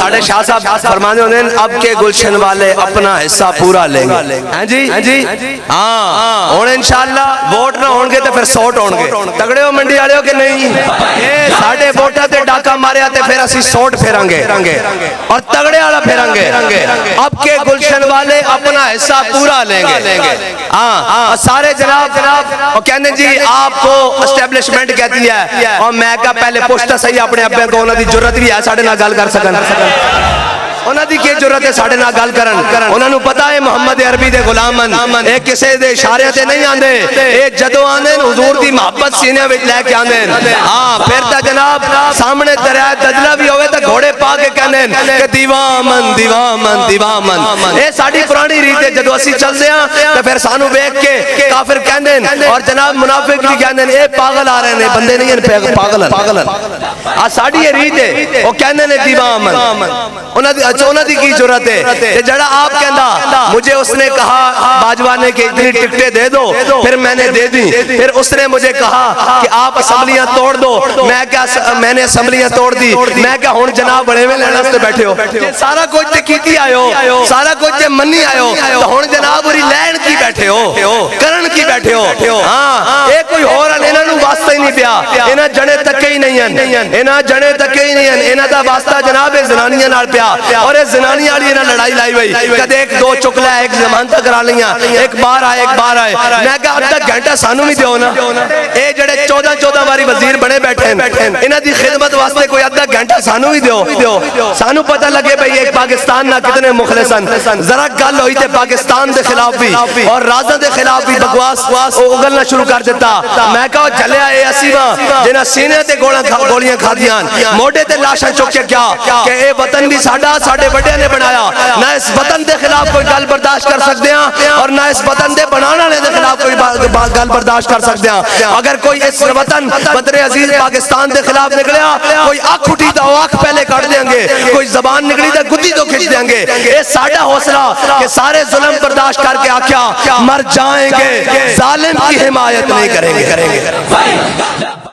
ساڑھے شاہ صاحب فرمانے ہونے اب کے گلشن والے اپنا حصہ پورا لیں گے. ہاں جی ہاں ہون انشاءاللہ ووٹ نہ ہون گے تو پھر سوٹ ہون گے. تگڑے ہو منڈی آڑے ہو کہ نہیں؟ ساڑھے ووٹا تے ڈاکہ مارے آتے پھر اسی سوٹ پھیریں گے اور تگڑے آڑا پھیریں گے. اب کے گلشن والے اپنا حصہ پورا لیں گے. ہاں سارے جناب اور کہنے جی آپ کو اسٹیبلشمنٹ کہتی ہے اور میں کہا پہلے پوچھتا صحیح اپنے ابے کو انہوں دی جرت بھی ہے ساڑھے نہ گل کر سکن. انہوں دی کی جرت ہے ساڑھے نہ گل کرن. انہوں نے پتا ہے محمد عربی دے غلامن ایک کسے دے اشارے تے نہیں آندے اے جدو آندے حضور دی محبت سینے وچ لے کے آندے. ہاں پھر تا جناب سامنے دریائے دجلہ بھی ہوئے تا گھوڑے پا کے کہنے کہ دیوامن دیوامن دیوامن. اے ساڑھی پرانی ریت ہے جدو اسی چل دے ہیں تو پھر سانو بیک کے کافر کہنے اور جناب منافق بھی کہنے اے پاگل آ رہے ہیں بندے نہیں ہیں پاگل. ساڑھی یہ ریت ہے وہ کہنے نے دیوامن. انہوں دی کی جرت ہے کہ جڑا آپ کہندا مجھے اس نے کہا باجوانے کے اتنی ٹکٹیں دے دو پھر میں نے دے دی. پھر اس نے مجھے کہا کہ آپ اسمبلیاں توڑ دو. میں نے اسمبلیاں توڑ دی. میں کہا ہون جناب بڑے میں لینا سے بیٹھے ہو سارا کچھ تے کیتی آئے سارا کچھ تے منی آئے تو ہون جناب اوری لین کی بیٹھے ہو کرن کی بیٹھے ہو. ہاں اے کوئی ہو رہا انہاں نوں واسطہ ہی نہیں پیا. انہاں جنے تکے ہی نہیں ہیں انہاں جنے تکے ہی نہیں ہیں. انہاں دا واسطہ جناب زنانیاں نال پیا اور اے زنانی والی انہاں لڑائی لائی ہوئی کدے ایک دو چکلا ایک ضمانتاں کرا لیاں ایک بار آئے. میں کہا ادھا گھنٹہ سانو نہیں دیو نا. اے جڑے 14 باری وزیر بنے بیٹھے ہیں انہاں دی خدمت واسطے کوئی ادھا گھنٹہ سانو ہی دیو. سانو پتہ لگے بھئی ایک پاکستان نہ کتنے مخلصن. ذرا گل ہوئی تے پاکستان دے خلاف بھی اور رازاں دے خلاف بھی بکواس اگلنا شروع کر دیتا. میں کہا چلے آئے اسیواں جنہاں سینے تے گولیاں کھا دیاں موڑے تے لاشاں چک کے کیا کہ اے وطن بھی ساڑھے بڑے نے بنایا. نہ اس وطن دے خلاف کوئی گل برداشت کر سکتے ہیں اور نہ اس وطن دے بنانا دے خلاف کوئی گل برداشت کر سکتے ہیں. اگر کوئی اس وطن وطن عزیز پاکستان دے خلاف نکلیا کوئی آنکھ اٹھی تو آنکھ پہلے کٹ دیں گے کوئی زبان نکلی تو گدی تو کھچ دیں گے. اے ساڑھا حوصلہ کہ سارے ظلم برداشت کر کے آکھیا مر جائیں گے ظالم کی حمایت نہیں کریں گے.